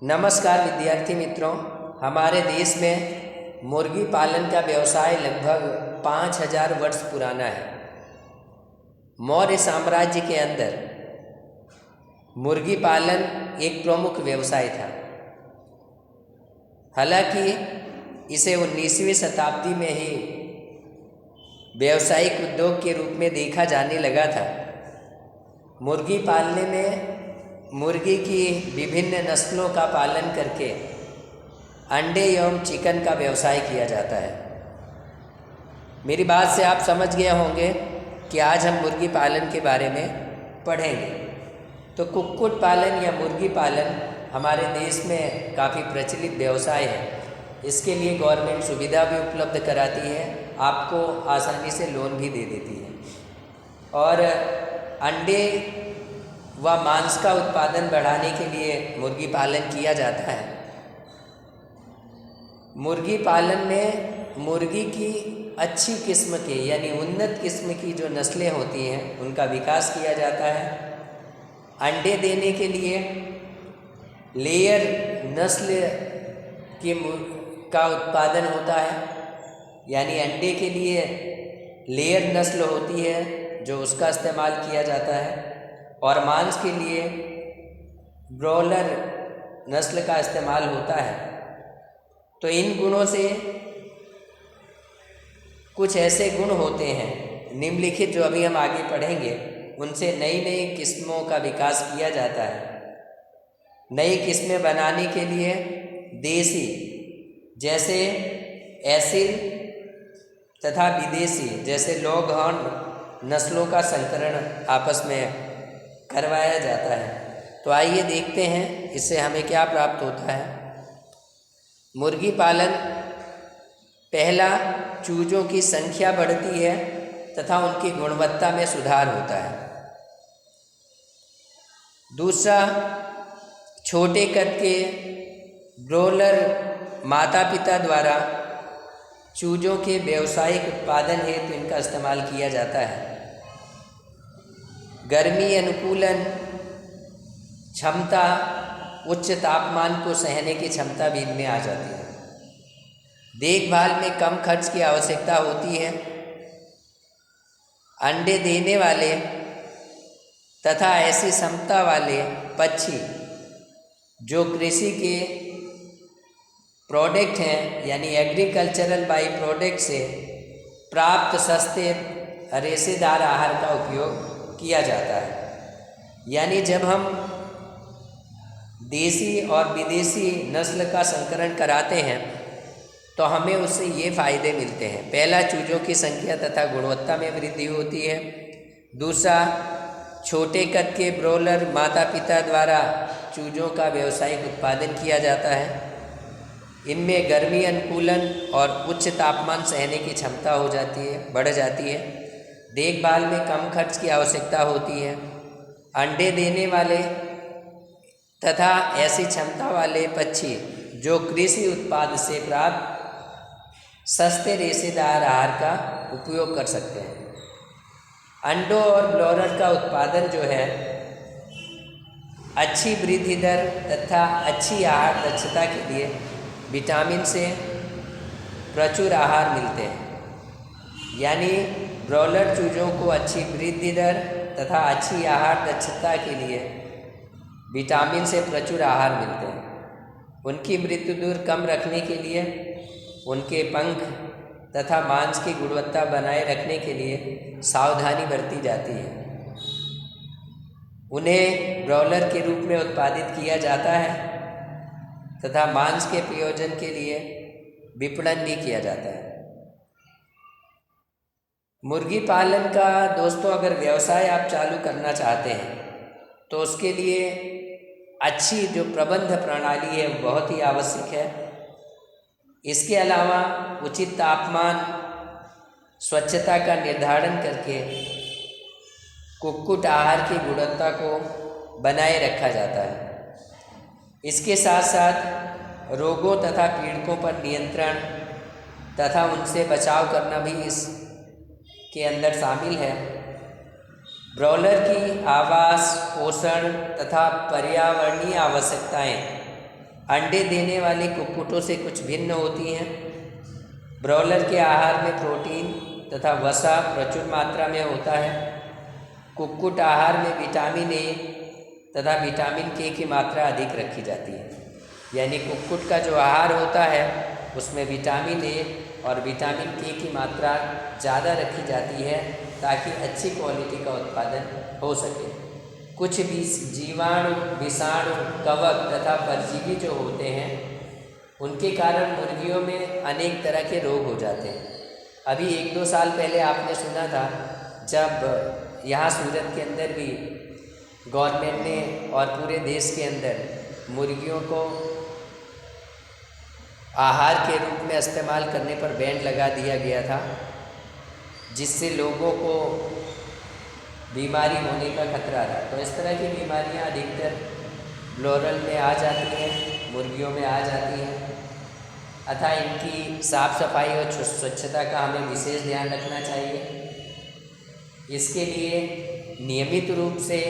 नमस्कार विद्यार्थी मित्रों। हमारे देश में मुर्गी पालन का व्यवसाय लगभग 5000 वर्ष पुराना है। मौर्य साम्राज्य के अंदर मुर्गी पालन एक प्रमुख व्यवसाय था। हालांकि इसे 19वीं शताब्दी में ही व्यावसायिक उद्योग के रूप में देखा जाने लगा था। मुर्गी पालने में मुर्गी की विभिन्न नस्लों का पालन करके अंडे एवं चिकन का व्यवसाय किया जाता है। मेरी बात से आप समझ गए होंगे कि आज हम मुर्गी पालन के बारे में पढ़ेंगे। तो कुक्कुट पालन या मुर्गी पालन हमारे देश में काफ़ी प्रचलित व्यवसाय है। इसके लिए गवर्नमेंट सुविधा भी उपलब्ध कराती है, आपको आसानी से लोन भी दे देती है। और अंडे व मांस का उत्पादन बढ़ाने के लिए मुर्गी पालन किया जाता है। मुर्गी पालन में मुर्गी की अच्छी किस्म के यानी उन्नत किस्म की जो नस्लें होती हैं उनका विकास किया जाता है। अंडे देने के लिए लेयर नस्ल का उत्पादन होता है, यानी अंडे के लिए लेयर नस्ल होती है जो उसका इस्तेमाल किया जाता है। और मांस के लिए ब्रॉयलर नस्ल का इस्तेमाल होता है। तो इन गुणों से कुछ ऐसे गुण होते हैं निम्नलिखित जो अभी हम आगे पढ़ेंगे, उनसे नई नई किस्मों का विकास किया जाता है। नई किस्में बनाने के लिए देसी जैसे एसिल तथा विदेशी जैसे लॉग हॉर्न नस्लों का संकरण आपस में करवाया जाता है। तो आइए देखते हैं इससे हमें क्या प्राप्त होता है। मुर्गी पालन, पहला, चूजों की संख्या बढ़ती है तथा उनकी गुणवत्ता में सुधार होता है। दूसरा, छोटे कद के ब्रॉयलर माता पिता द्वारा चूजों के व्यावसायिक उत्पादन हेतु इनका इस्तेमाल किया जाता है। गर्मी अनुकूलन क्षमता, उच्च तापमान को सहने की क्षमता भी इनमें आ जाती है। देखभाल में कम खर्च की आवश्यकता होती है। अंडे देने वाले तथा ऐसी क्षमता वाले पक्षी जो कृषि के प्रोडक्ट हैं यानी एग्रीकल्चरल बाई प्रोडक्ट से प्राप्त सस्ते रेशेदार आहार का उपयोग किया जाता है। यानी जब हम देसी और विदेशी नस्ल का संकरण कराते हैं तो हमें उससे ये फ़ायदे मिलते हैं। पहला, चूजों की संख्या तथा गुणवत्ता में वृद्धि होती है। दूसरा, छोटे कद के ब्रॉयलर माता पिता द्वारा चूजों का व्यावसायिक उत्पादन किया जाता है। इनमें गर्मी अनुकूलन और उच्च तापमान सहने की क्षमता बढ़ जाती है। देखभाल में कम खर्च की आवश्यकता होती है। अंडे देने वाले तथा ऐसी क्षमता वाले पक्षी जो कृषि उत्पाद से प्राप्त सस्ते रेशेदार आहार का उपयोग कर सकते हैं। अंडों और ब्रॉयलर का उत्पादन जो है अच्छी वृद्धि दर तथा अच्छी आहार दक्षता के लिए विटामिन से प्रचुर आहार मिलते हैं। यानी ब्रॉयलर चूजों को अच्छी वृद्धि दर तथा अच्छी आहार दक्षता के लिए विटामिन से प्रचुर आहार मिलते हैं। उनकी मृत्यु दर कम रखने के लिए उनके पंख तथा मांस की गुणवत्ता बनाए रखने के लिए सावधानी बरती जाती है। उन्हें ब्रॉयलर के रूप में उत्पादित किया जाता है तथा मांस के प्रयोजन के लिए विपणन भी किया जाता है। मुर्गी पालन का दोस्तों अगर व्यवसाय आप चालू करना चाहते हैं तो उसके लिए अच्छी जो प्रबंध प्रणाली है बहुत ही आवश्यक है। इसके अलावा उचित तापमान, स्वच्छता का निर्धारण करके कुक्कुट आहार की गुणवत्ता को बनाए रखा जाता है। इसके साथ साथ रोगों तथा पीड़कों पर नियंत्रण तथा उनसे बचाव करना भी इसके अंदर शामिल है। ब्रॉयलर की आवास, पोषण तथा पर्यावरणीय आवश्यकताएं अंडे देने वाली कुक्कुटों से कुछ भिन्न होती हैं। ब्रॉयलर के आहार में प्रोटीन तथा वसा प्रचुर मात्रा में होता है। कुक्कुट आहार में विटामिन ए तथा विटामिन के की मात्रा अधिक रखी जाती है। यानी कुक्कुट का जो आहार होता है उसमें विटामिन ए और विटामिन के की मात्रा ज़्यादा रखी जाती है ताकि अच्छी क्वालिटी का उत्पादन हो सके। कुछ भी जीवाणु, विषाणु, कवक तथा परजीवी जो होते हैं उनके कारण मुर्गियों में अनेक तरह के रोग हो जाते हैं। अभी 1-2 साल पहले आपने सुना था जब यहाँ सूरत के अंदर भी गवर्नमेंट ने और पूरे देश के अंदर मुर्गियों को आहार के रूप में इस्तेमाल करने पर बैन लगा दिया गया था, जिससे लोगों को बीमारी होने का खतरा था। तो इस तरह की बीमारियां अधिकतर ब्लॉयलर में आ जाती हैं, मुर्गियों में आ जाती हैं। अतः इनकी साफ़ सफाई और स्वच्छता का हमें विशेष ध्यान रखना चाहिए। इसके लिए नियमित रूप से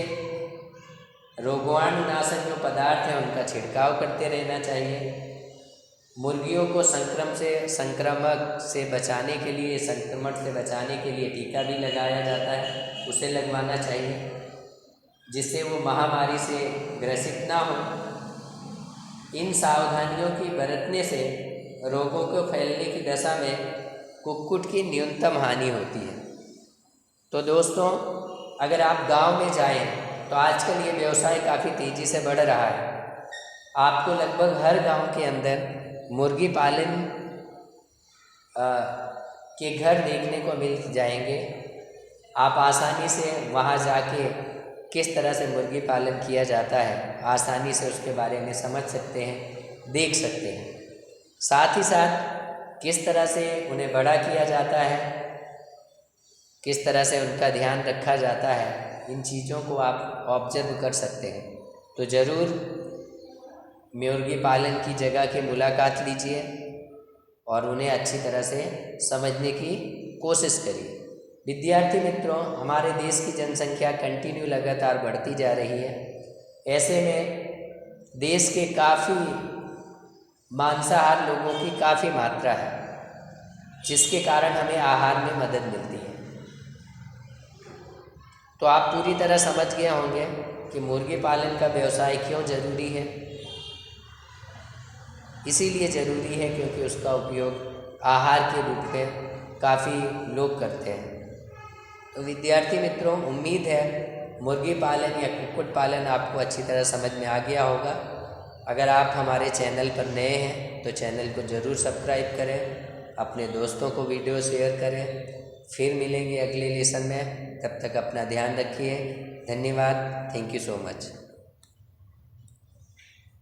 रोगाणुनाशक जो पदार्थ हैं उनका छिड़काव करते रहना चाहिए। मुर्गियों को संक्रमण से बचाने के लिए टीका भी लगाया जाता है, उसे लगवाना चाहिए जिससे वो महामारी से ग्रसित ना हो। इन सावधानियों की बरतने से रोगों को फैलने की दशा में कुक्कुट की न्यूनतम हानि होती है। तो दोस्तों, अगर आप गांव में जाएं तो आजकल ये व्यवसाय काफ़ी तेज़ी से बढ़ रहा है। आपको लगभग हर गांव के अंदर मुर्गी पालन के घर देखने को मिल जाएंगे। आप आसानी से वहां जाके किस तरह से मुर्गी पालन किया जाता है आसानी से उसके बारे में समझ सकते हैं, देख सकते हैं। साथ ही साथ किस तरह से उन्हें बड़ा किया जाता है, किस तरह से उनका ध्यान रखा जाता है, इन चीज़ों को आप ऑब्जर्व कर सकते हैं। तो ज़रूर मुर्गी पालन की जगह की मुलाकात लीजिए और उन्हें अच्छी तरह से समझने की कोशिश करिए। विद्यार्थी मित्रों, हमारे देश की जनसंख्या कंटिन्यू लगातार बढ़ती जा रही है। ऐसे में देश के काफ़ी मांसाहार लोगों की काफ़ी मात्रा है, जिसके कारण हमें आहार में मदद मिलती है। तो आप पूरी तरह समझ गए होंगे कि मुर्गी पालन का व्यवसाय क्यों ज़रूरी है। इसीलिए ज़रूरी है क्योंकि उसका उपयोग आहार के रूप में काफ़ी लोग करते हैं। तो विद्यार्थी मित्रों, उम्मीद है मुर्गी पालन या कुक्कुट पालन आपको अच्छी तरह समझ में आ गया होगा। अगर आप हमारे चैनल पर नए हैं तो चैनल को ज़रूर सब्सक्राइब करें, अपने दोस्तों को वीडियो शेयर करें। फिर मिलेंगे अगले लेसन में, तब तक अपना ध्यान रखिए। धन्यवाद। Thank you so much.